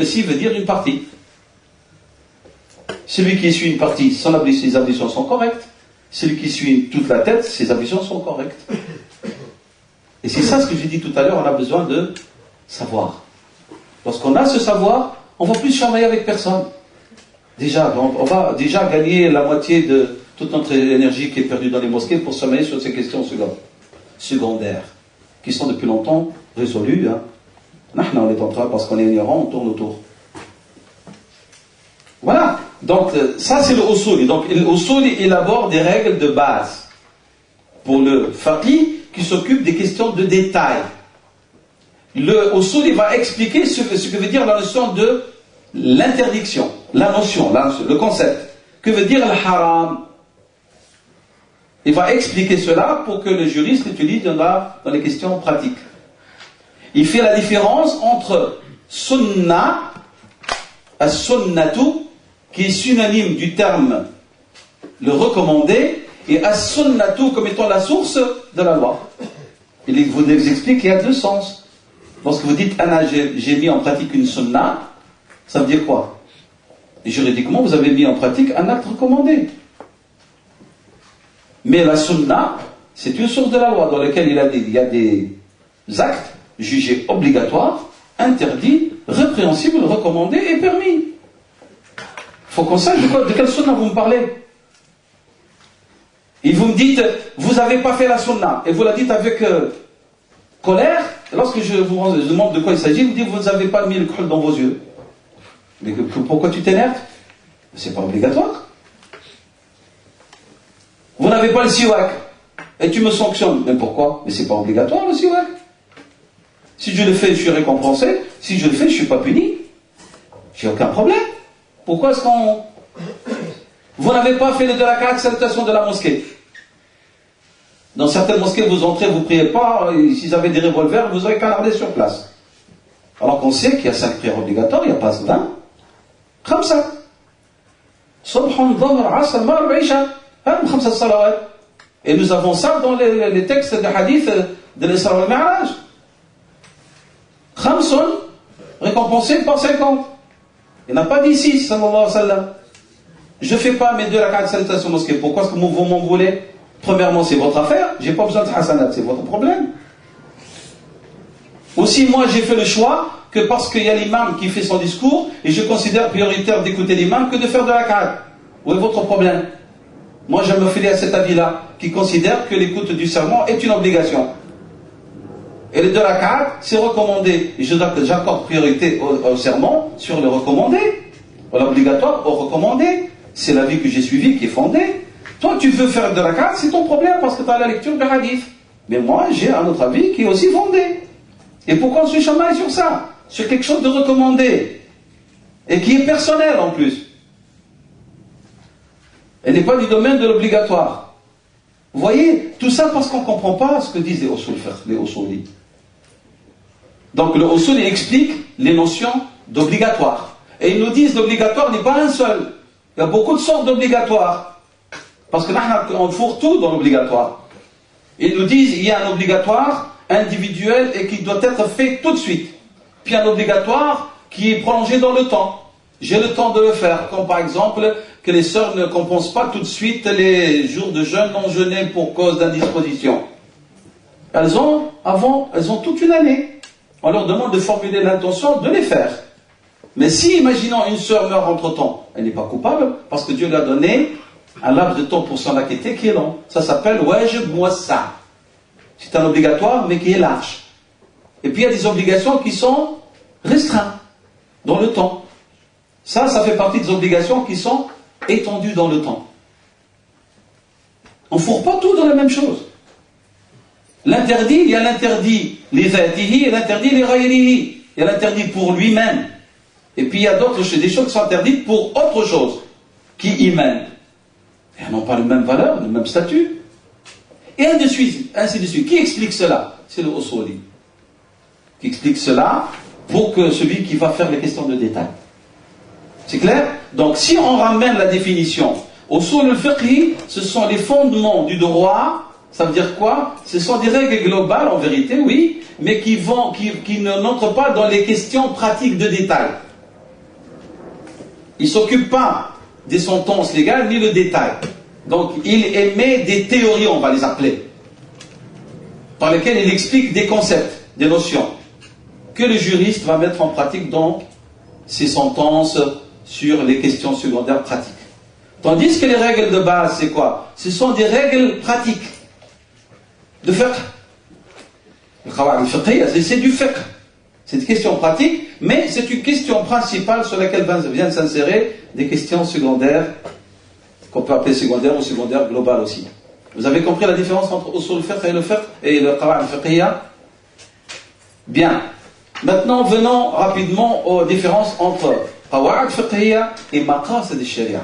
aussi veut dire une partie. Celui qui suit une partie, ses ablutions sont correctes. Celui qui suit toute la tête, ses ablutions sont correctes. Et c'est ça ce que j'ai dit tout à l'heure, on a besoin de savoir. Lorsqu'on a ce savoir, on ne va plus chamailler avec personne. Déjà, on va déjà gagner la moitié de toute notre énergie qui est perdue dans les mosquées pour chamailler sur ces questions secondaires, qui sont depuis longtemps résolues. On est en train, parce qu'on est ignorant, on tourne autour. Voilà. Donc, ça c'est le usul. Donc, le usul élabore des règles de base pour le faqih qui s'occupe des questions de détail. Le usul, il va expliquer ce que veut dire la notion de l'interdiction, la notion, le concept. Que veut dire le haram? Il va expliquer cela pour que le juriste l'utilise dans les questions pratiques. Il fait la différence entre sunnah, as-sunnatu, qui est synonyme du terme le recommandé, et as-sunnatu comme étant la source de la loi. Il vous explique qu'il y a deux sens. Lorsque vous dites Anna, j'ai mis en pratique une sunnah, ça veut dire quoi? Et juridiquement, vous avez mis en pratique un acte recommandé. Mais la sunnah, c'est une source de la loi dans laquelle il y a des actes jugés obligatoires, interdits, répréhensibles, recommandés et permis. Il faut qu'on sache de quelle sunnah vous me parlez. Et vous me dites, vous n'avez pas fait la sunnah, et vous la dites avec colère. Lorsque je vous demande de quoi il s'agit, vous dites, vous n'avez pas mis le khul dans vos yeux. Mais pourquoi tu t'énerves? C'est pas obligatoire. Vous n'avez pas le siwak, et tu me sanctionnes. Mais pourquoi? Mais c'est pas obligatoire le siwak. Si je le fais, je suis récompensé. Si je le fais, je ne suis pas puni. J'ai aucun problème. Pourquoi est-ce qu'on... Vous n'avez pas fait le de la carte salutation de la mosquée. Dans certaines mosquées, vous entrez, vous ne priez pas. S'ils avaient des revolvers, vous aurez canardé sur place. Alors qu'on sait qu'il y a 5 prières obligatoires, il n'y a pas 20. Comme ça. Subhan, Dhahr, Asr, Maghrib, Isha. Khamsa salawat. Et nous avons ça dans les textes des hadiths de l'Isra wal Mi'raj. Khamsun, récompensé par 50. Il n'a pas dit 6, sallallahu alayhi wa sallam. Je ne fais pas mes 2 rak'at de salutation mosquée. Pourquoi est-ce que vous m'en voulez? Premièrement, c'est votre affaire. Je n'ai pas besoin de hasanat, c'est votre problème. Aussi, moi, j'ai fait le choix que parce qu'il y a l'imam qui fait son discours, et je considère prioritaire d'écouter l'imam que de faire de rak'at. Où est votre problème? Moi, je me filer à cet avis-là, qui considère que l'écoute du sermon est une obligation. Et les 2 rak'at, c'est recommandé. Et j'accorde priorité au sermon sur le recommandé. L'obligatoire au recommandé. C'est l'avis que j'ai suivi qui est fondé. Toi, tu veux faire 2 rak'at, c'est ton problème parce que tu as la lecture du hadith. Mais moi, j'ai un autre avis qui est aussi fondé. Et pourquoi on se chamaille sur ça? Sur quelque chose de recommandé. Et qui est personnel en plus. Elle n'est pas du domaine de l'obligatoire. Vous voyez, tout ça parce qu'on ne comprend pas ce que disent les usul fiqh, les usulis. Donc le usul explique les notions d'obligatoire. Et ils nous disent l'obligatoire n'est pas un seul. Il y a beaucoup de sortes d'obligatoires. Parce que là, on fourre tout dans l'obligatoire. Ils nous disent il y a un obligatoire individuel et qui doit être fait tout de suite. Puis un obligatoire qui est prolongé dans le temps. J'ai le temps de le faire. Comme par exemple, que les sœurs ne compensent pas tout de suite les jours de jeûne non jeûnés pour cause d'indisposition. Elles ont toute une année. On leur demande de formuler l'intention de les faire. Mais si, imaginons, une sœur meurt entre-temps, elle n'est pas coupable, parce que Dieu lui a donné un laps de temps pour s'en acquitter qui est long. Ça s'appelle wajib muwassa. C'est un obligatoire, mais qui est large. Et puis il y a des obligations qui sont restreintes dans le temps. Ça fait partie des obligations qui sont étendues dans le temps. On ne fourre pas tout dans la même chose. L'interdit, il y a l'interdit les zatihi et l'interdit les ghayrihi. Il y a l'interdit pour lui-même. Et puis il y a des choses qui sont interdites pour autre chose qui y mènent. Et elles n'ont pas la même valeur, le même statut. Et ainsi de suite. Qui explique cela? C'est le usuli. Qui explique cela pour que celui qui va faire les questions de détail. C'est clair? Donc si on ramène la définition, usul al-fiqh, ce sont les fondements du droit. Ça veut dire quoi? Ce sont des règles globales, en vérité, oui, mais qui n'entrent pas dans les questions pratiques de détail. Il ne s'occupe pas des sentences légales ni le détail. Donc il émet des théories, on va les appeler, par lesquelles il explique des concepts, des notions, que le juriste va mettre en pratique dans ses sentences sur les questions secondaires pratiques. Tandis que les règles de base, c'est quoi? Ce sont des règles pratiques de fiqh. Le qawa'id al-fiqhiyya, c'est du fiqh. C'est une question pratique, mais c'est une question principale sur laquelle viennent s'insérer des questions secondaires, qu'on peut appeler secondaires ou secondaires globales aussi. Vous avez compris la différence entre usul fiqh et le qawa'id al-fiqhiyya? Bien. Maintenant, venons rapidement aux différences entre qawa'id al-fiqhiyya et maqasid al-sharia,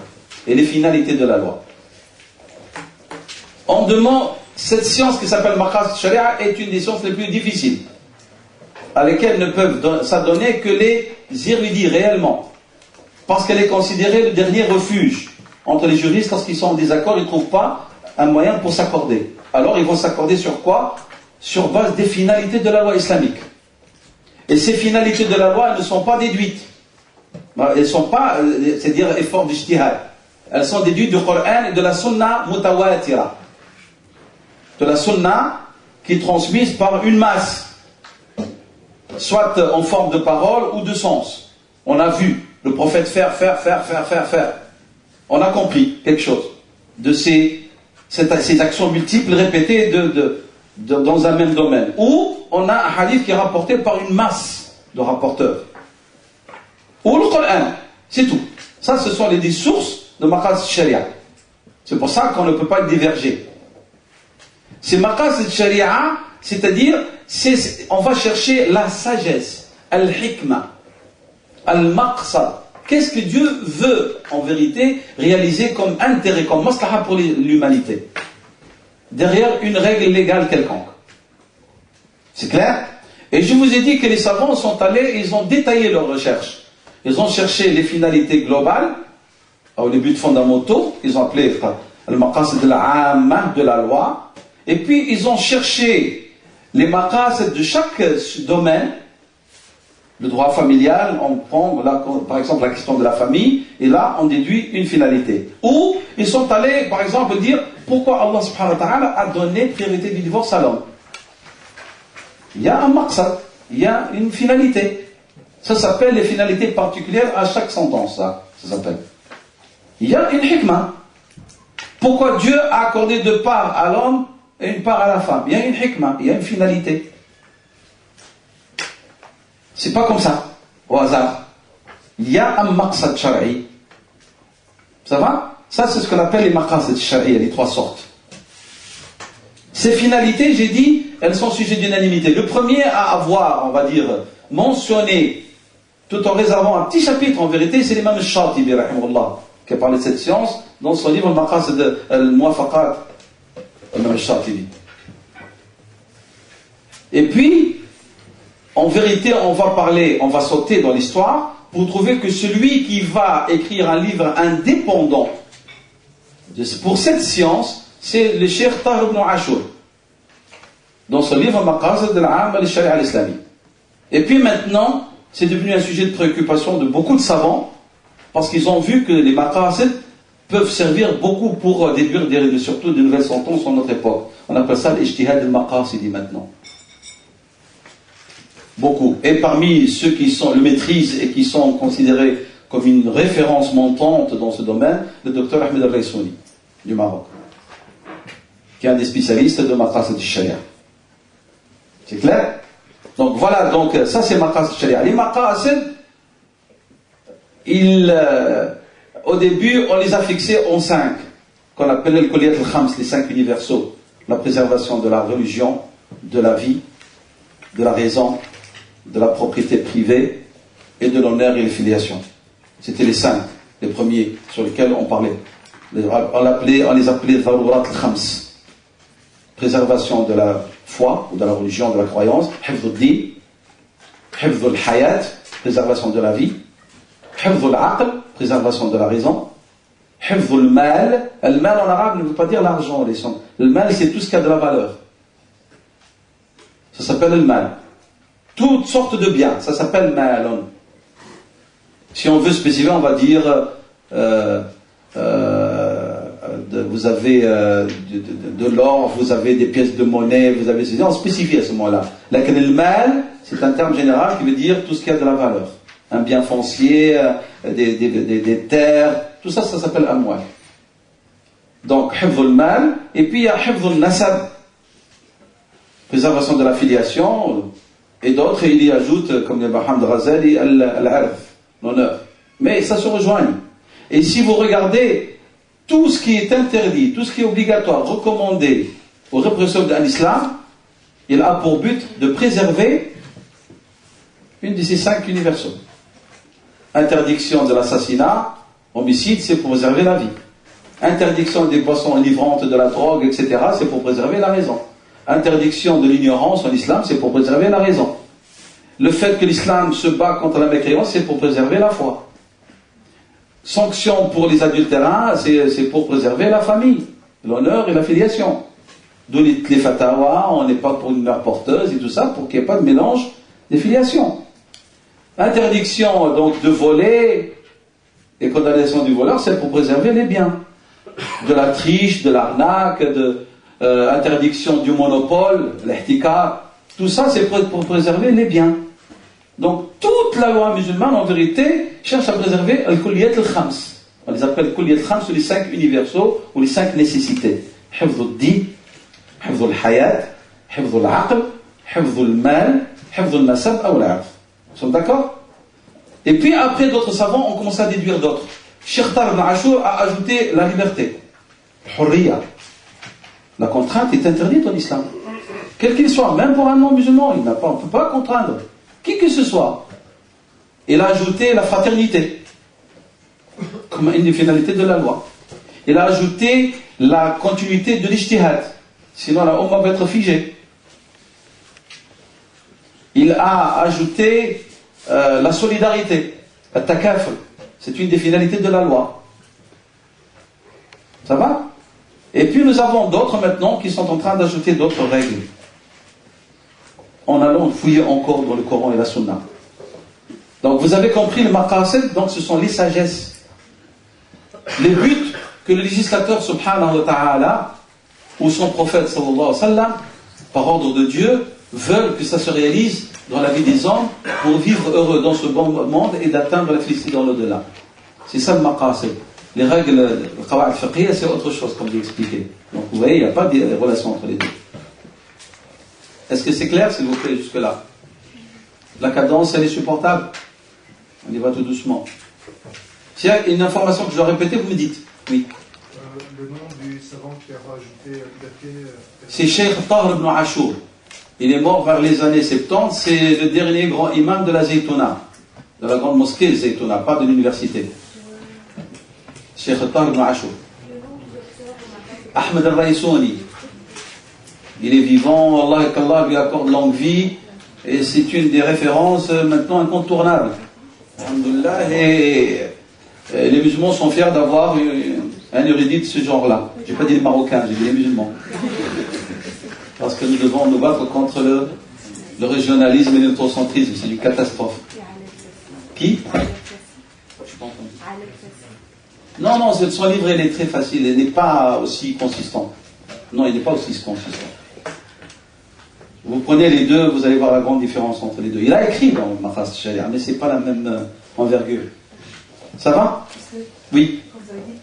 et les finalités de la loi. On demande, cette science qui s'appelle maqasid al-sharia est une des sciences les plus difficiles, à lesquelles ne peuvent s'adonner que les érudits réellement, parce qu'elle est considérée le dernier refuge entre les juristes. Lorsqu'ils sont en désaccord, ils ne trouvent pas un moyen pour s'accorder. Alors ils vont s'accorder sur quoi? Sur base des finalités de la loi islamique. Et ces finalités de la loi, elles ne sont pas déduites. Elles ne sont pas, c'est-à-dire effort d'ijtihad. Elles sont déduites du Coran et de la Sunna mutawatira. De la Sunna qui est transmise par une masse, soit en forme de parole ou de sens. On a vu le prophète faire. On a compris quelque chose de ces actions multiples répétées dans un même domaine. Ou on a un hadith qui est rapporté par une masse de rapporteurs. Ou le Coran, c'est tout. Ça, ce sont les sources de maqasid sharia. C'est pour ça qu'on ne peut pas diverger. Ces maqasid sharia, c'est-à-dire, on va chercher la sagesse, al-hikmah, al-maqsad. Qu'est-ce que Dieu veut, en vérité, réaliser comme intérêt, comme maslaha pour l'humanité, derrière une règle légale quelconque. C'est clair? Et je vous ai dit que les savants sont allés, ils ont détaillé leurs recherches. Ils ont cherché les finalités globales, les buts fondamentaux, ils ont appelé al-maqasid al-amma de la loi, et puis ils ont cherché les maqasid de chaque domaine. Le droit familial, on prend là, par exemple la question de la famille, et là on déduit une finalité. Ou ils sont allés par exemple dire pourquoi Allah subhanahu wa ta'ala a donné priorité du divorce à l'homme. Il y a un maqsad, il y a une finalité. Ça s'appelle les finalités particulières à chaque sentence, ça s'appelle. Il y a une hikmah. Pourquoi Dieu a accordé 2 parts à l'homme et 1 part à la femme? Il y a une hikmah, il y a une finalité. C'est pas comme ça, au hasard. Il y a un maqsad shar'i. Ça va? Ça, c'est ce qu'on appelle les maqasid shar'i, les 3 sortes. Ces finalités, j'ai dit, elles sont sujets d'unanimité. Le premier à avoir, on va dire, mentionné, tout en réservant un petit chapitre, en vérité, c'est l'imam al-Shatibi, rahimahullah, qui a parlé de cette science, dans son livre al-Maqasid al-Muwafaqat, l'imam al-Shatibi. Et puis, en vérité, on va sauter dans l'histoire pour trouver que celui qui va écrire un livre indépendant pour cette science, c'est le Cheikh Tahir ibn Ashur, dans son livre Maqasid al-Amma al-Sharia al-Islami. Et puis maintenant, c'est devenu un sujet de préoccupation de beaucoup de savants, parce qu'ils ont vu que les maqasid peuvent servir beaucoup pour déduire surtout de nouvelles sentences en notre époque. On appelle ça l'ijtihad al-maqasidi maintenant. Beaucoup. Et parmi ceux qui le maîtrisent et qui sont considérés comme une référence montante dans ce domaine, le docteur Ahmed al-Raysouni, du Maroc, qui est un des spécialistes de maqasid al-sharia. C'est clair? Donc voilà, donc ça c'est maqasid al-sharia. Les maqasid, au début, on les a fixés en 5, qu'on appelait le Kulliyat al-Khams, les 5 universaux. La préservation de la religion, de la vie, de la raison, de la propriété privée et de l'honneur et les filiations. C'était les 5, les premiers sur lesquels on parlait. On les appelait Dharurat al-Khams. Préservation de la foi, ou de la religion, de la croyance. Hifdh al-Din, Hifdh al-Hayat, préservation de la vie. Hifdh al-Aql, préservation de la raison. Hifdh al-Mal. Al-Mal en arabe ne veut pas dire l'argent. Le mal, c'est tout ce qui a de la valeur. Ça s'appelle le mal. Toutes sortes de biens, ça s'appelle malon. Si on veut spécifier, on va dire vous avez de l'or, vous avez des pièces de monnaie, vous avez on spécifie à ce moment-là. Lakin le mal, c'est un terme général qui veut dire tout ce qui a de la valeur. Un bien foncier, des terres, tout ça, ça s'appelle amwal. Donc, hifdhul mal, et puis il y a hifdhul nasab, préservation de la filiation, et d'autres, il y ajoute, comme le Baham de Ghazali, al-arf, l'honneur. Mais ça se rejoint. Et si vous regardez tout ce qui est interdit, tout ce qui est obligatoire, recommandé aux répressions de l'islam, il a pour but de préserver une de ces 5 universaux. Interdiction de l'assassinat, homicide, c'est pour préserver la vie. Interdiction des boissons enivrantes, de la drogue, etc., c'est pour préserver la raison. Interdiction de l'ignorance en islam, c'est pour préserver la raison. Le fait que l'islam se bat contre la mécréance, c'est pour préserver la foi. Sanction pour les adultérins, c'est pour préserver la famille, l'honneur et la filiation. D'où les fatawas, on n'est pas pour une mère porteuse et tout ça, pour qu'il n'y ait pas de mélange des filiations. Interdiction donc de voler et condamnation du voleur, c'est pour préserver les biens. De la triche, de l'arnaque, interdiction du monopole, l'ihtikar, tout ça c'est pour préserver les biens. Donc toute la loi musulmane en vérité cherche à préserver al-kulliyat al-khams. On les appelle kulliyat al-khams, les 5 universaux ou les 5 nécessités. Hifdhul din, hifdhul hayat, hifdhul aql, hifdhul mal, hifdhul nasab ou al-'arf. Nous sommes d'accord? Et puis après d'autres savants ont commencé à déduire d'autres. Cheikh Tar ibn Ashur a ajouté la liberté, hurriya. La contrainte est interdite en islam. Quel qu'il soit, même pour un non-musulman, on ne peut pas contraindre. Qui que ce soit. Il a ajouté la fraternité, comme une des finalités de la loi. Il a ajouté la continuité de l'ijtihad. Sinon la Ummah va être figée. Il a ajouté la solidarité, la takaful. C'est une des finalités de la loi. Ça va? Et puis nous avons d'autres maintenant qui sont en train d'ajouter d'autres règles. En allant fouiller encore dans le Coran et la Sunna. Donc vous avez compris le maqasid, donc ce sont les sagesses. Les buts que le législateur subhanahu wa ta'ala ou son prophète sallallahu alayhi wa sallam, par ordre de Dieu, veulent que ça se réalise dans la vie des hommes pour vivre heureux dans ce bon monde et d'atteindre la félicité dans l'au-delà. C'est ça le maqasid. Les règles, le qawa'id fiqhiyya, c'est autre chose, comme j'ai expliqué. Donc vous voyez, il n'y a pas de relation entre les deux. Est-ce que c'est clair, s'il vous plaît, jusque-là? La cadence, elle est supportable? On y va tout doucement. S'il y a une information que je dois répéter, vous me dites. Oui. Le nom du savant qui a rajouté liberté... C'est Cheikh Tar ibn Ashur. Il est mort vers les années 70. C'est le dernier grand imam de la Zaytouna. De la grande mosquée de Zaytouna, pas de l'université. Cheikh Tar ibn Ashur. Ahmed al-Raisouni. Il est vivant, Allah qu'Allah lui accorde longue vie, et c'est une des références maintenant incontournables. Alhamdulillah, et les musulmans sont fiers d'avoir un érudit de ce genre-là. Je n'ai pas dit les Marocains, j'ai dit les musulmans. Parce que nous devons nous battre contre le régionalisme et l'ethnocentrisme, c'est une catastrophe. Qui? Je n'ai pas entendu. Non, son livre il est très facile, il n'est pas aussi consistant. Non, il n'est pas aussi consistant. Vous prenez les deux, vous allez voir la grande différence entre les deux. Il a écrit dans le Maqasid Sharia, mais ce n'est pas la même envergure. Ça va? Oui. Quand vous avez dit,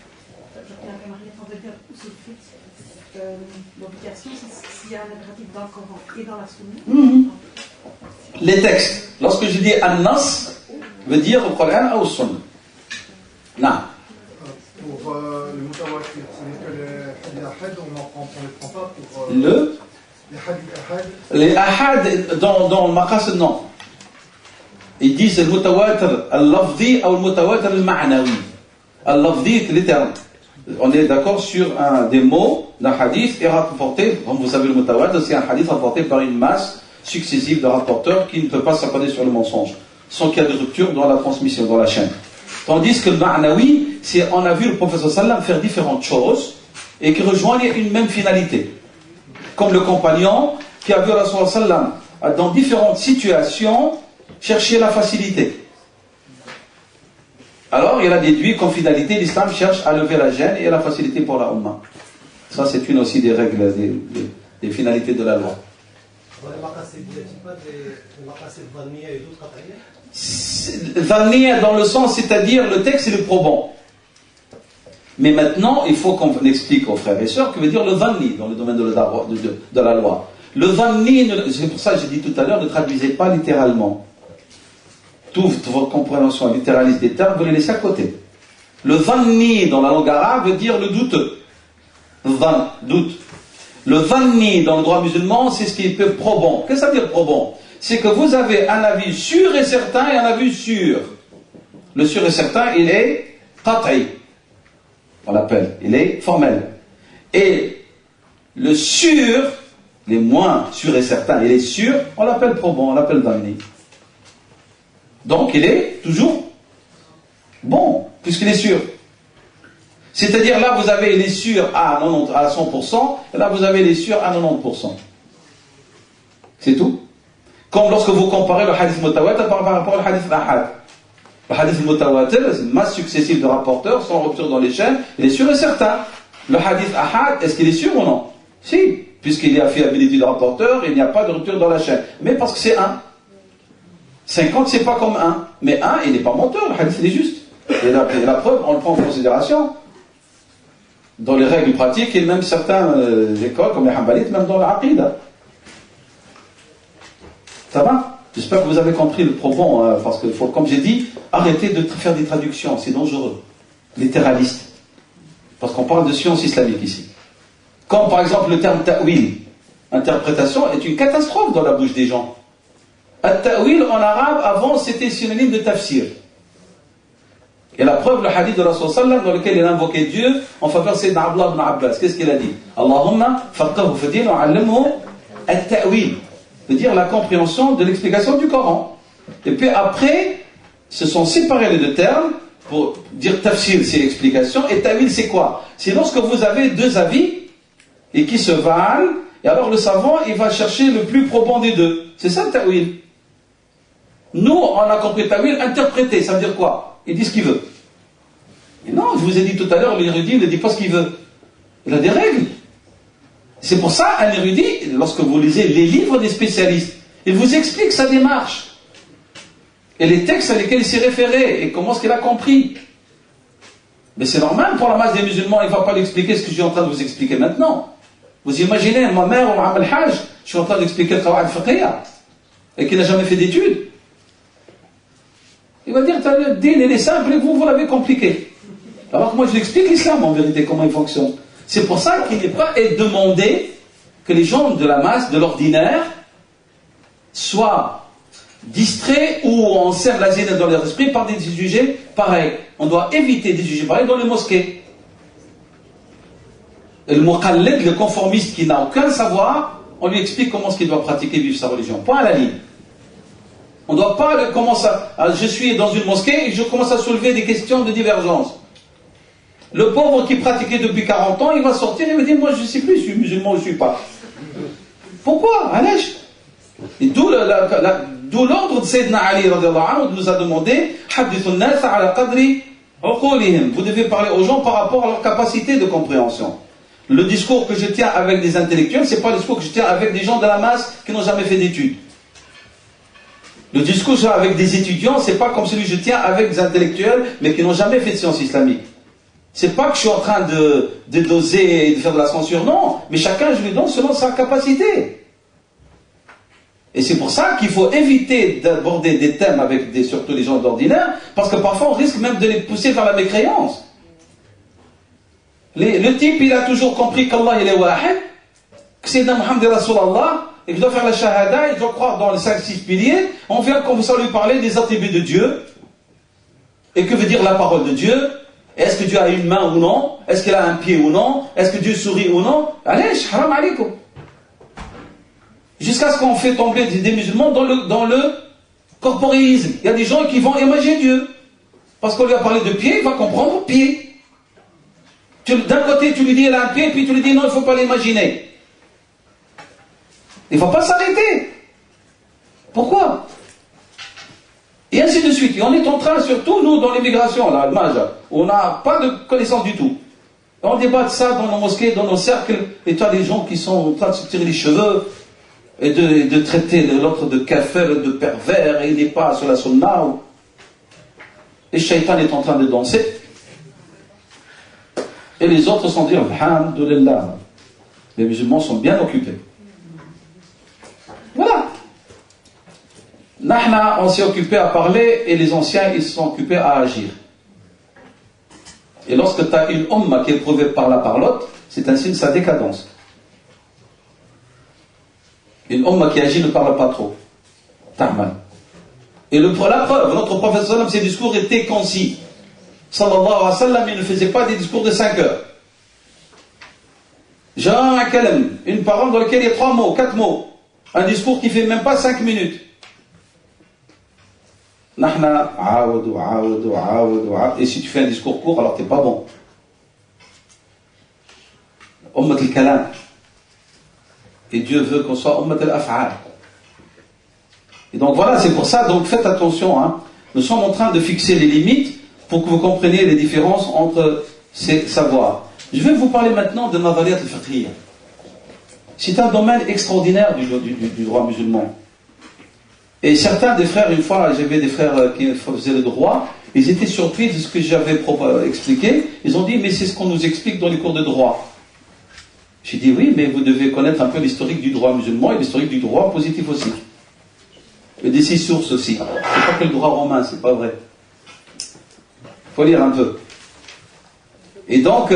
l'obligation, c'est s'il y a un impératif dans le Coran et dans la Sunna. Les textes. Lorsque je dis an-nas, veut dire au Coran ou au Sunna. Non. Pour le mutawatir, c'est que les ahad, on ne les prend pas pour... Les ahad, dans le maqasid, non. Ils disent le mutawatir al-lafzi ou le mutawatir al-ma'nawi. Al-lafzi, c'est les termes. On est d'accord sur des mots d'un hadith et rapporté, comme vous savez le mutawatir, c'est un hadith rapporté par une masse successive de rapporteurs qui ne peut pas s'accorder sur le mensonge, sans qu'il y ait de rupture dans la transmission, dans la chaîne. Tandis que le ma'nawi, c'est on a vu le prophète sallam faire différentes choses et qui rejoignent une même finalité. Comme le compagnon qui a vu Rasul sallam dans différentes situations chercher la facilité. Alors il a déduit qu'en finalité l'islam cherche à lever la gêne et la facilité pour la Ummah. Ça c'est une aussi des règles, des finalités de la loi. Dhanniya dans le sens, c'est-à-dire le texte est le probant. Mais maintenant, il faut qu'on explique aux frères et sœurs que veut dire le dhanni dans le domaine de la loi. Le dhanni, c'est pour ça que j'ai dit tout à l'heure, ne traduisez pas littéralement. Toute votre compréhension littéraliste des termes, vous les laissez à côté. Le dhanni dans la langue arabe veut dire le douteux. Dhan, doute. Le dhanni dans le droit musulman, c'est ce qui est probant. Qu'est-ce que ça veut dire probant? C'est que vous avez un avis sûr et certain et un avis sûr. Le sûr et certain, il est qat'i. On l'appelle, il est formel. Et le sûr, les moins sûr et certain, il est sûr, on l'appelle probant, on l'appelle dhanni. Donc il est toujours bon, puisqu'il est sûr. C'est-à-dire là vous avez les sûrs à 100%, et là vous avez les sûrs à 90%. C'est tout. Comme lorsque vous comparez le hadith mutawatir par rapport au hadith ahad. Le hadith mutawatir, c'est une masse successive de rapporteurs sans rupture dans les chaînes, il est sûr et certain. Le hadith ahad, est-ce qu'il est sûr ou non? Si, puisqu'il y a fiabilité de rapporteurs, il n'y a pas de rupture dans la chaîne. Mais parce que c'est 1. 50, c'est pas comme 1. Mais 1, il n'est pas menteur, le hadith il est juste. Et la preuve, on le prend en considération. Dans les règles pratiques, et même certaines écoles, comme les Hanbalites, même dans l'Aqida. Ça va? J'espère que vous avez compris le propos, parce que, comme j'ai dit, arrêtez de faire des traductions, c'est dangereux. Littéraliste. Parce qu'on parle de science islamique ici. Comme par exemple le terme ta'wil. Interprétation est une catastrophe dans la bouche des gens. At-ta'wil en arabe, avant, c'était synonyme de tafsir. Et la preuve, le hadith de Rasul sallam, dans lequel il invoquait Dieu en faveur de Sayyidina Abdullah ibn Abbas. Qu'est-ce qu'il a dit? Allahumma faqahu fi din wa 'allimhu at-ta'wil. veut dire la compréhension de l'explication du Coran. Et puis après, se sont séparés les deux termes pour dire tafsir, c'est l'explication, et ta'wil, c'est quoi? C'est lorsque vous avez deux avis et qui se valent, et alors le savant, il va chercher le plus probant des deux. C'est ça le ta'wil. Nous, on a compris ta'wil, interpréter, ça veut dire quoi? Il dit ce qu'il veut. Et non, je vous ai dit tout à l'heure, l'érudit ne dit pas ce qu'il veut. Il a des règles. C'est pour ça, un érudit, lorsque vous lisez les livres des spécialistes, il vous explique sa démarche. Et les textes à lesquels il s'est référé, et comment est-ce qu'il a compris. Mais c'est normal pour la masse des musulmans, il ne va pas lui expliquer ce que je suis en train de vous expliquer maintenant. Vous imaginez, ma mère, au Amal Hajj, je suis en train d'expliquer le Qawa'id Fiqhiyya, et qui n'a jamais fait d'études. Il va dire, le din, il est simple, et vous l'avez compliqué. Alors que moi, je l'explique l'islam, en vérité, comment il fonctionne. C'est pour ça qu'il n'est pas demandé que les gens de la masse, de l'ordinaire, soient distraits ou on sème la zénette dans leur esprit par des sujets pareils. On doit éviter des sujets pareils dans les mosquées. Et le muqallid, le conformiste qui n'a aucun savoir, on lui explique comment est-ce qu'il doit pratiquer, vivre sa religion. Point à la ligne. On ne doit pas commencer à... Je suis dans une mosquée et je commence à soulever des questions de divergence. Le pauvre qui pratiquait depuis 40 ans, il va sortir et va dire, moi je ne sais plus, je suis musulman ou je ne suis pas. Pourquoi? Allège. Et d'où l'ordre de Sayyidina Ali nous a demandé, vous devez parler aux gens par rapport à leur capacité de compréhension. Le discours que je tiens avec des intellectuels, ce n'est pas le discours que je tiens avec des gens de la masse qui n'ont jamais fait d'études. Le discours avec des étudiants, ce n'est pas comme celui que je tiens avec des intellectuels, mais qui n'ont jamais fait de sciences islamiques. C'est pas que je suis en train de doser et de faire de la censure, non, mais chacun, je lui donne selon sa capacité. Et c'est pour ça qu'il faut éviter d'aborder des thèmes avec surtout les gens d'ordinaire, parce que parfois on risque même de les pousser vers la mécréance. Le type, il a toujours compris qu'Allah il est wahid, que Sayyidina Muhammad est Rasulallah, et que je dois faire la shahada, et je dois croire dans les 5-6 piliers. On vient commencer à lui parler des attributs de Dieu, et que veut dire la parole de Dieu. Est-ce que Dieu a une main ou non? Est-ce qu'il a un pied ou non? Est-ce que Dieu sourit ou non? Allez, haram alaikum. Jusqu'à ce qu'on fait tomber des musulmans dans le corporéisme. Il y a des gens qui vont imaginer Dieu. Parce qu'on lui a parlé de pied, il va comprendre pied. D'un côté, tu lui dis il a un pied, puis tu lui dis non, il ne faut pas l'imaginer. Il ne faut pas s'arrêter. Pourquoi? Et ainsi de suite. Et on est en train, surtout nous, dans l'immigration, là, le Maja, on n'a pas de connaissance du tout. Et on débat de ça dans nos mosquées, dans nos cercles, et tu as des gens qui sont en train de se tirer les cheveux, et de traiter l'autre de kafir, de pervers, et il n'est pas sur la sunna. Et Shaitan est en train de danser. Et les autres sont dit, alhamdulillah. Les musulmans sont bien occupés. Voilà. Nahna, on s'est occupé à parler, et les anciens, ils se sont occupés à agir. Et lorsque tu as une umma qui est éprouvée par la parlotte, c'est un signe de sa décadence. Une umma qui agit ne parle pas trop. Ta'mal. Et la preuve, notre prophète sallam, ses discours étaient concis. Sallallahu alayhi wa sallam, il ne faisait pas des discours de 5 heures. J'ai un kalam, une parole dans laquelle il y a 3 mots, 4 mots. Un discours qui ne fait même pas 5 minutes. Nahna, aawadu, aawadu, aawadu, aawadu. Et si tu fais un discours court, alors tu n'es pas bon. Ummat al-kalam. Et Dieu veut qu'on soit ummat al-af'al. Et donc voilà, c'est pour ça, donc faites attention, hein. Nous sommes en train de fixer les limites pour que vous compreniez les différences entre ces savoirs. Je vais vous parler maintenant de Nazariyat al-Fiqhiyya. C'est un domaine extraordinaire du droit musulman. Et certains des frères, une fois, j'avais des frères qui faisaient le droit, ils étaient surpris de ce que j'avais expliqué. Ils ont dit, mais c'est ce qu'on nous explique dans les cours de droit. J'ai dit, oui, mais vous devez connaître un peu l'historique du droit musulman et l'historique du droit positif aussi. Et des 6 sources aussi. C'est pas que le droit romain, c'est pas vrai. Il faut lire un peu. Et donc,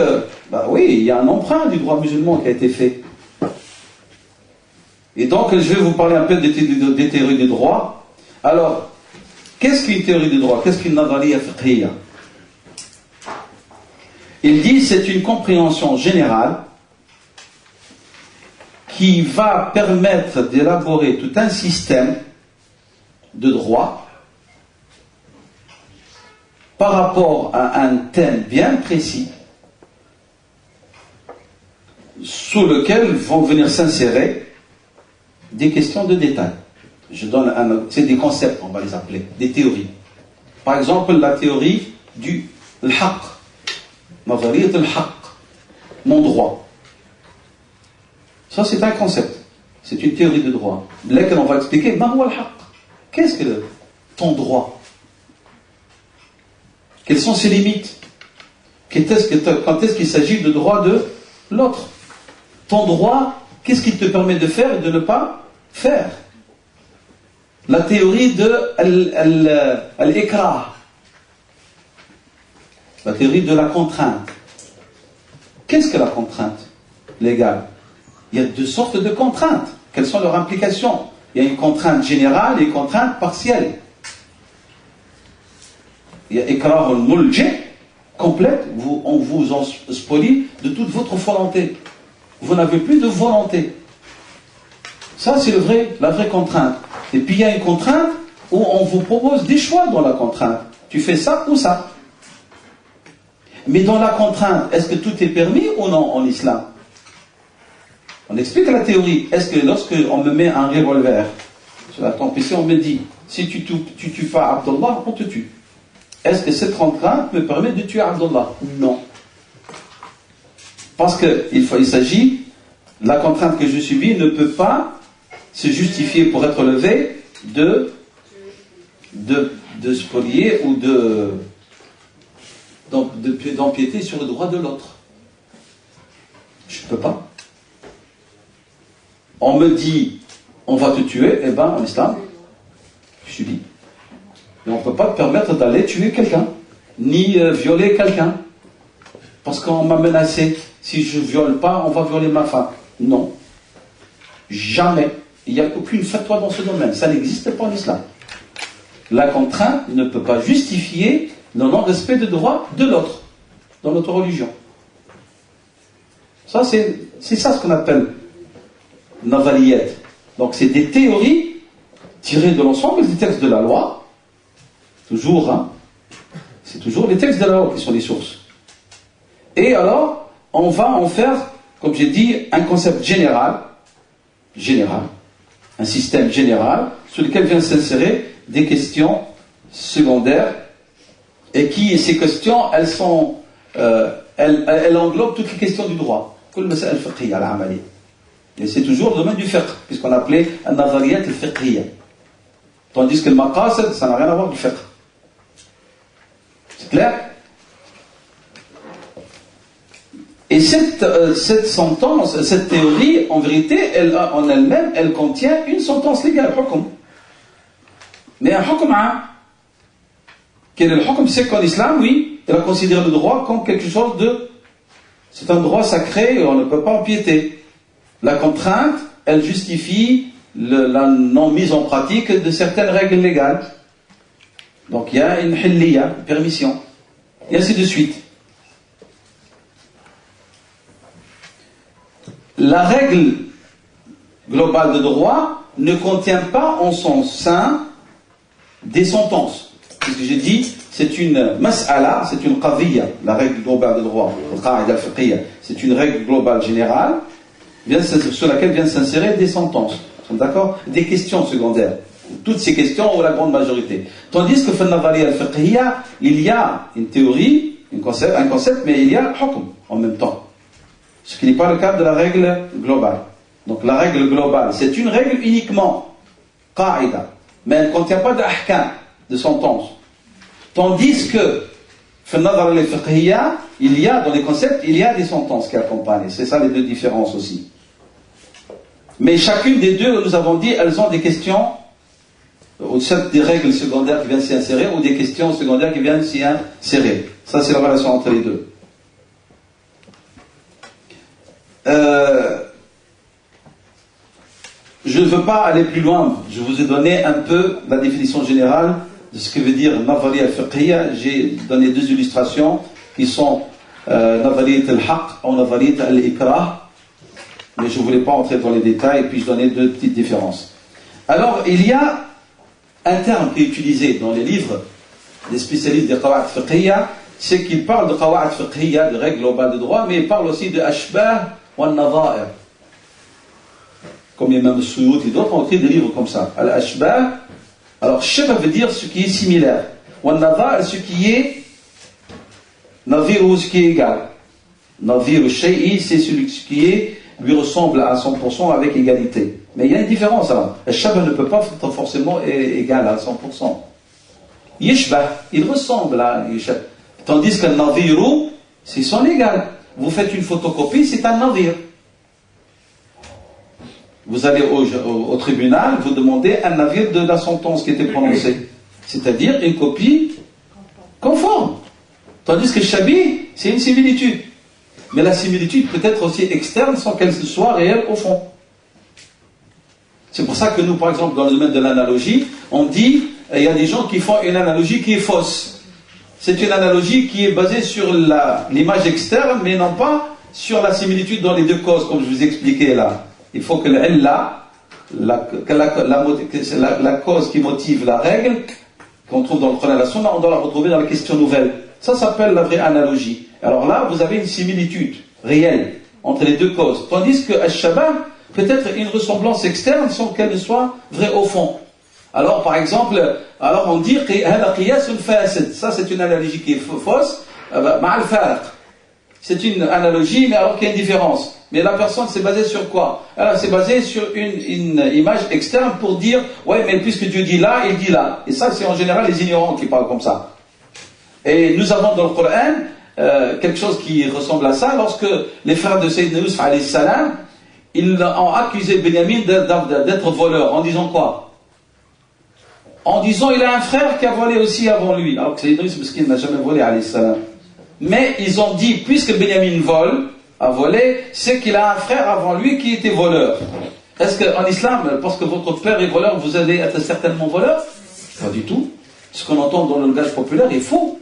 bah oui, il y a un emprunt du droit musulman qui a été fait. Et donc, je vais vous parler un peu des théories du droit. Alors, qu'est-ce qu'une théorie du droit? Qu'est-ce qu'une nazariyya fiqhiyya? Il dit c'est une compréhension générale qui va permettre d'élaborer tout un système de droit par rapport à un thème bien précis sous lequel vont venir s'insérer des questions de détail. Je donne c'est des concepts, on va les appeler, des théories. Par exemple, la théorie du haqq, nazariyat al-haqq, mon droit. Ça, c'est un concept. C'est une théorie de droit. Là, on va expliquer, ma huwa al-haqq. Qu'est-ce que ton droit? Quelles sont ses limites? Quand est-ce qu'il s'agit de droit de l'autre? Ton droit, qu'est-ce qu'il te permet de faire et de ne pas faire? La théorie de al-ikrah, la théorie de la contrainte. Qu'est-ce que la contrainte légale? Il y a 2 sortes de contraintes. Quelles sont leurs implications? Il y a une contrainte générale et une contrainte partielle. Il y a ikrah al-mulji, complète, on vous en spolie de toute votre volonté. Vous n'avez plus de volonté. Ça, c'est la vraie contrainte. Et puis, il y a une contrainte où on vous propose des choix dans la contrainte. Tu fais ça ou ça. Mais dans la contrainte, est-ce que tout est permis ou non en islam? On explique la théorie. Est-ce que lorsque on me met un revolver sur la tempe ici, on me dit, si tu tues pas Abdullah, on te tue. Est-ce que cette contrainte me permet de tuer Abdullah? Non. Parce qu'il s'agit, la contrainte que je subis ne peut pas se justifier pour être levée de spolier ou d'empiéter sur le droit de l'autre. Je ne peux pas. On me dit, on va te tuer, eh bien, en islam, je subis. Mais on ne peut pas te permettre d'aller tuer quelqu'un, ni violer quelqu'un. Parce qu'on m'a menacé, si je ne viole pas, on va violer ma femme. Non. Jamais. Il n'y a aucune fatwa dans ce domaine. Ça n'existe pas en islam. La contrainte ne peut pas justifier le non-respect de droit de l'autre dans notre religion. Ça, c'est ça ce qu'on appelle nazariyat. Donc, c'est des théories tirées de l'ensemble des textes de la loi. Toujours, hein. C'est toujours les textes de la loi qui sont les sources. Et alors, on va en faire, comme j'ai dit, un concept général, un système général, sur lequel viennent s'insérer des questions secondaires, et qui, ces questions, elles sont, elles englobent toutes les questions du droit. Et c'est toujours le domaine du fiqh, puisqu'on appelait al-nazariyat al-fiqhiyya. Tandis que le maqasid, ça n'a rien à voir avec le fiqh. C'est clair? Et cette sentence, cette théorie, en vérité, en elle-même, elle contient une sentence légale, hukm. Mais un hukm, quel est le hukm? C'est qu'en islam, oui, elle a considéré le droit comme quelque chose de... C'est un droit sacré et on ne peut pas empiéter. La contrainte, elle justifie la non-mise en pratique de certaines règles légales. Donc il y a une hilliya, une permission. Et ainsi de suite. La règle globale de droit ne contient pas en son sein des sentences. Puisque j'ai dit, c'est une mas'ala, c'est une qadiyya, la règle globale de droit, c'est une règle globale générale, sur laquelle viennent s'insérer des sentences. D'accord? Des questions secondaires. Toutes ces questions, ou la grande majorité. Tandis que al-nazariyya al-fiqhiyya, il y a une théorie, un concept, mais il y a hukm en même temps. Ce qui n'est pas le cas de la règle globale. Donc la règle globale, c'est une règle uniquement, qa'ida, mais elle ne contient pas d'ahkam, de sentences. Tandis que, il y a, dans les concepts, il y a des sentences qui accompagnent. C'est ça les deux différences aussi. Mais chacune des deux, nous avons dit, elles ont des questions, ou des règles secondaires qui viennent s'y insérer, ou des questions secondaires qui viennent s'y insérer. Ça, c'est la relation entre les deux. Je ne veux pas aller plus loin. Je vous ai donné un peu la définition générale de ce que veut dire Nazariyya al-fiqhiyya. J'ai donné deux illustrations qui sont Nazariyya al-haqq ou Nazariyya al-ikrah. Mais je ne voulais pas entrer dans les détails, et puis je donnais deux petites différences. Alors, il y a un terme qui est utilisé dans les livres des spécialistes des qawa'id fiqhiyya, c'est qu'ils parlent de qawa'id fiqhiyya, de règles globales de droit, mais ils parlent aussi de ashbah wa nadha'ir. Comme Imam Suyuti et d'autres ont écrit des livres comme ça. Al-ashbah, alors shabah veut dire ce qui est similaire. Wa nadha'ir, ce qui est nadhir ou ce qui est égal. Nadhir ou shay'i, c'est celui qui lui ressemble à 100% avec égalité. Mais il y a une différence alors. Al-shabah ne peut pas être forcément égal à 100%. Yishbah, il ressemble à Yishbah. Tandis qu'un nadhiru, c'est son égal. Vous faites une photocopie, c'est un nadhir. Vous allez au tribunal, vous demandez un nadhir de la sentence qui était prononcée. C'est-à-dire une copie conforme. Tandis que Shabi, c'est une similitude. Mais la similitude peut être aussi externe sans qu'elle soit réelle au fond. C'est pour ça que nous, par exemple, dans le domaine de l'analogie, on dit, il y a des gens qui font une analogie qui est fausse. C'est une analogie qui est basée sur l'image externe, mais non pas sur la similitude dans les deux causes, comme je vous expliquais là. Il faut que la cause qui motive la règle, qu'on trouve dans le Coran et la Sunna, on doit la retrouver dans la question nouvelle. Ça s'appelle la vraie analogie. Alors là, vous avez une similitude réelle entre les deux causes. Tandis que Al-Shabah peut être une ressemblance externe sans qu'elle ne soit vraie au fond. Alors, par exemple, on dit ça c'est une analogie qui est fausse, c'est une analogie, mais alors qu'il y a une différence. Mais la personne s'est basée sur quoi? Elle s'est basée sur une image externe pour dire, ouais, mais puisque Dieu dit là, il dit là. Et ça, c'est en général les ignorants qui parlent comme ça. Et nous avons dans le Coran quelque chose qui ressemble à ça, lorsque les frères de Sayyidina Yusuf alayhi salam, ils ont accusé Benyamin d'être voleur, en disant quoi? En disant, il a un frère qui a volé aussi avant lui. Alors que Sayyidina Yusuf, parce qu'il n'a jamais volé alayhi salam. Mais ils ont dit, puisque Benyamin a volé, c'est qu'il a un frère avant lui qui était voleur. Est-ce qu'en islam, parce que votre père est voleur, vous allez être certainement voleur? Pas du tout. Ce qu'on entend dans le langage populaire est faux.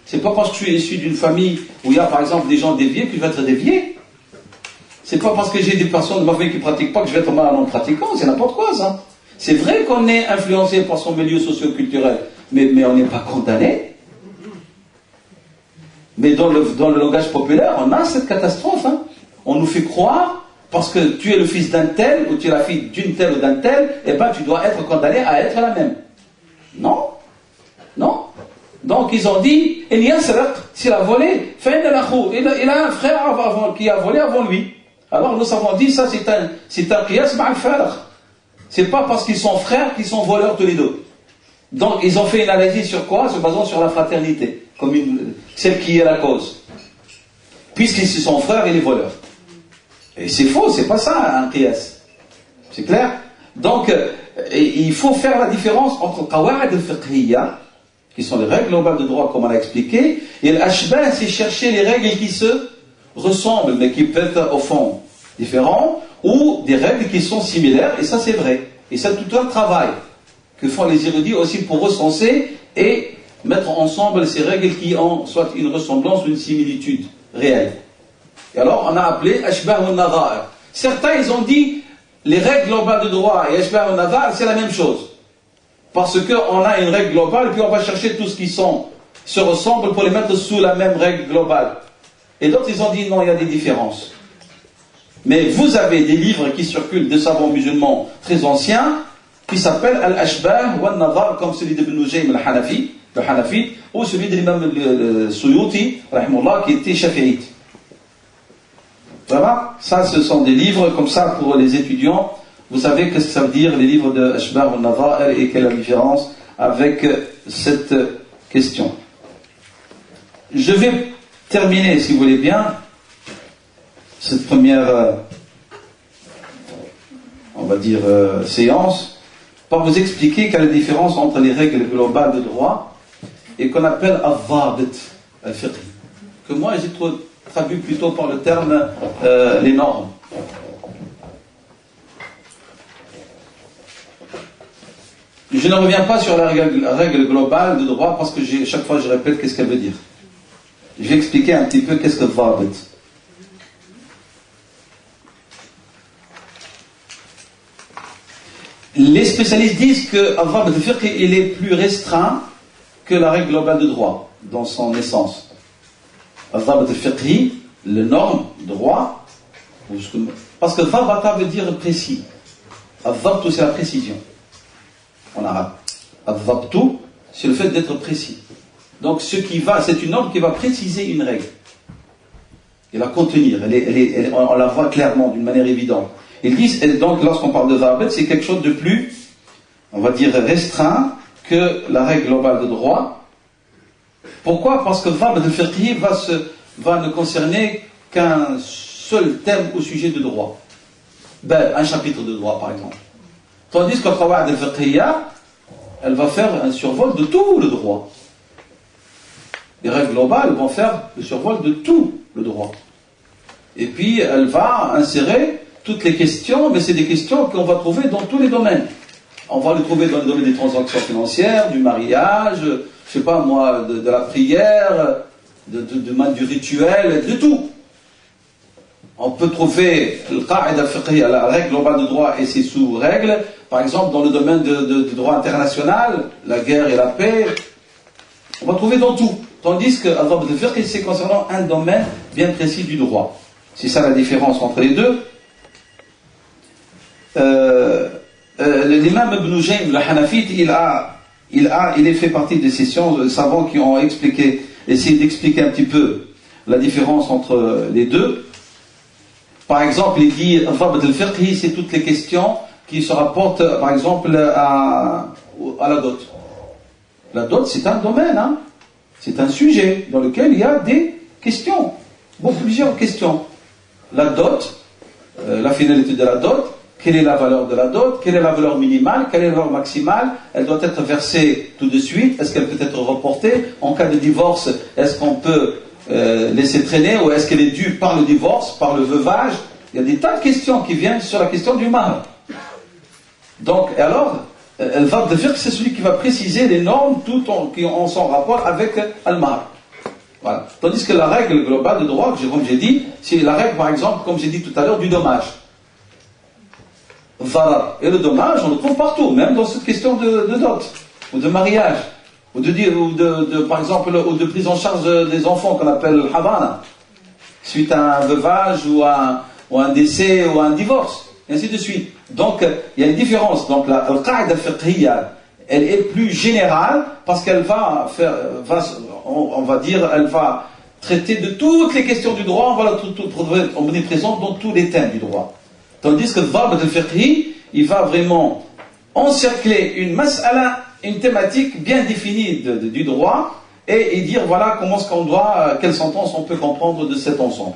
C'est pas parce que je suis issu d'une famille où il y a par exemple des gens déviés que je vais être dévié. C'est pas parce que j'ai des personnes de ma famille qui pratiquent pas que je vais être mal non pratiquant. C'est n'importe quoi ça. C'est vrai qu'on est influencé par son milieu socio-culturel, mais on n'est pas condamné. Mais dans le langage populaire, on a cette catastrophe. Hein. On nous fait croire, parce que tu es le fils d'un tel, ou tu es la fille d'une telle ou d'un tel, eh ben tu dois être condamné à être la même. Non. Donc ils ont dit, s'il a volé, il a un frère qui a volé avant lui. Alors nous avons dit, ça c'est un qiyas ma'al farq. C'est pas parce qu'ils sont frères qu'ils sont voleurs tous les deux. Donc ils ont fait une analyse sur quoi? Se basant sur la fraternité, comme celle qui est la cause. Puisqu'ils sont frères et les voleurs. Et c'est faux, c'est pas ça un qiyas. C'est clair? Donc il faut faire la différence entre qawa'id al-fiqhiyya, qui sont les règles globales de droit comme on a expliqué, et l'ashbah, c'est chercher les règles qui se ressemblent, mais qui peuvent être au fond différents, ou des règles qui sont similaires, et ça c'est vrai. Et c'est tout un travail que font les érudits aussi pour recenser et mettre ensemble ces règles qui ont soit une ressemblance ou une similitude réelle. Et alors on a appelé ashbah al-nadha'ir. Certains ils ont dit les règles globales de droit et ashbah al-nadha'ir c'est la même chose. Parce qu'on a une règle globale, puis on va chercher tout ce qui se ressemble pour les mettre sous la même règle globale. Et d'autres, ils ont dit non, il y a des différences. Mais vous avez des livres qui circulent de savants musulmans très anciens, qui s'appellent Al-Ashbah wa Al-Nadhar, comme celui d'Ibn Nujaym le-Hanafi, ou celui de l'imam Suyuti, rahimahullah, qui était shafi'ite. Voilà, ça ce sont des livres comme ça pour les étudiants. Vous savez qu'est-ce que ça veut dire les livres de Ashbah wa Nadha'ir et quelle est la différence avec cette question. Je vais terminer, si vous voulez bien, cette première, on va dire, séance, par vous expliquer quelle est la différence entre les règles globales de droit et qu'on appelle al-dhabit, al-fiqh, que moi j'ai traduit plutôt par le terme les normes. Je ne reviens pas sur la règle globale de droit parce que chaque fois je répète qu'est-ce qu'elle veut dire. Je vais expliquer un petit peu qu'est-ce que dhabit. Les spécialistes disent que al-dhabit al-fiqh il est plus restreint que la règle globale de droit dans son essence. Al-dhabit al-fiqh, les normes de droit, parce que dhabata veut dire précis. Al-dhabtu c'est la précision. En arabe. Al-dhabtu, c'est le fait d'être précis. Donc c'est une norme qui va préciser une règle. Et la contenir. On la voit clairement, d'une manière évidente. Ils disent, et donc lorsqu'on parle de dhabit, c'est quelque chose de plus, on va dire, restreint que la règle globale de droit. Pourquoi? Parce que dhabit al-fiqhi va ne concerner qu'un seul thème au sujet de droit. Un chapitre de droit, par exemple. Tandis que al-qawa'id al-fiqhiyya, elle va faire un survol de tout le droit. Les règles globales vont faire le survol de tout le droit. Et puis, elle va insérer toutes les questions, mais c'est des questions qu'on va trouver dans tous les domaines. On va les trouver dans le domaine des transactions financières, du mariage, je sais pas moi, de la prière, du rituel, de tout. On peut trouver le qa'id al-fiqhiyya, la règle globale de droit et ses sous-règles, par exemple dans le domaine du droit international, la guerre et la paix, on va trouver dans tout. Tandis que al-dhabit al-fiqh, c'est concernant un domaine bien précis du droit. C'est ça la différence entre les deux. L'imam Ibn Nujaym, le Hanafite, il fait partie de ces savants qui ont essayé d'expliquer un petit peu la différence entre les deux. Par exemple, il dit al-dhabit al-fiqhi, c'est toutes les questions qui se rapportent, par exemple, à la dot. La dot, c'est un domaine, hein? C'est un sujet dans lequel il y a des questions, plusieurs questions. La dot, la finalité de la dot, quelle est la valeur de la dot, quelle est la valeur minimale, quelle est la valeur maximale, elle doit être versée tout de suite, est-ce qu'elle peut être reportée, en cas de divorce, est-ce qu'on peut laisser traîner ou est-ce qu'elle est due par le divorce, par le veuvage? Il y a des tas de questions qui viennent sur la question du mal. Donc, alors, al-dhabit al-fiqh, c'est celui qui va préciser les normes qui ont son rapport avec al-mal. Voilà. Tandis que la règle globale de droit, comme j'ai dit, c'est la règle, par exemple, comme j'ai dit tout à l'heure, du dommage. Voilà. Et le dommage, on le trouve partout, même dans cette question de dot, ou de mariage, ou par exemple, ou de prise en charge des enfants qu'on appelle habana, suite à un veuvage ou un décès ou un divorce, et ainsi de suite. Donc, il y a une différence. Donc, al-qa'ida al-fiqhiyya, elle est plus générale parce qu'elle va faire, on va dire, elle va traiter de toutes les questions du droit, on va la trouver omniprésente dans tous les thèmes du droit. Tandis que le Dhabt al-Fiqhi, il va vraiment encercler une mas'ala, une thématique bien définie du droit et dire voilà comment est-ce qu'on doit, quelle sentence on peut comprendre de cet ensemble.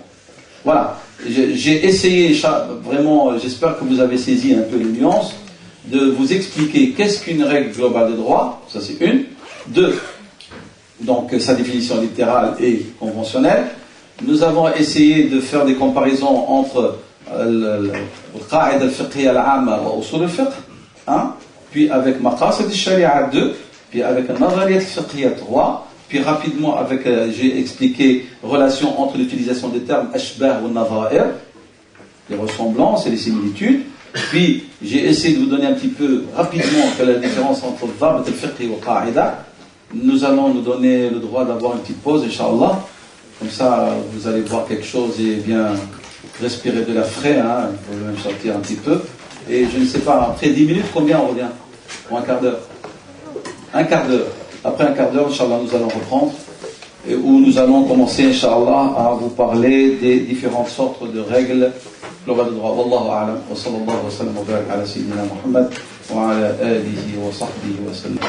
Voilà, j'ai essayé, vraiment, j'espère que vous avez saisi un peu les nuances, de vous expliquer qu'est-ce qu'une règle globale de droit, ça c'est une. Deux, donc sa définition littérale et conventionnelle. Nous avons essayé de faire des comparaisons entre le Qa'id al-Fiqhi al-Amma wa Usul al-Fiqh, puis avec Maqasid al-Sharia 2, puis avec Nazariyat al-Fiqhiyya 3, puis rapidement avec, j'ai expliqué relation entre l'utilisation des termes ashbah ou nadha'ir, les ressemblances et les similitudes. Puis j'ai essayé de vous donner un petit peu rapidement quelle est la différence entre Dhabt al-Fiqhi et Qa'ida. Nous allons nous donner le droit d'avoir une petite pause, Inch'Allah. Comme ça, vous allez boire quelque chose et bien respirer de l'air frais, vous pouvez même sortir un petit peu. Et je ne sais pas, après 10 minutes, combien on revient? Ou un quart d'heure? Un quart d'heure. Après un quart d'heure, Inch'Allah, nous allons reprendre. Et où nous allons commencer, Inch'Allah, à vous parler des différentes sortes de règles globales de droit. Wallahu a'lam. Wa sallallahu wa sallam wa barak ala sayyidina Muhammad wa ala alihi wa sahbihi wa sallam.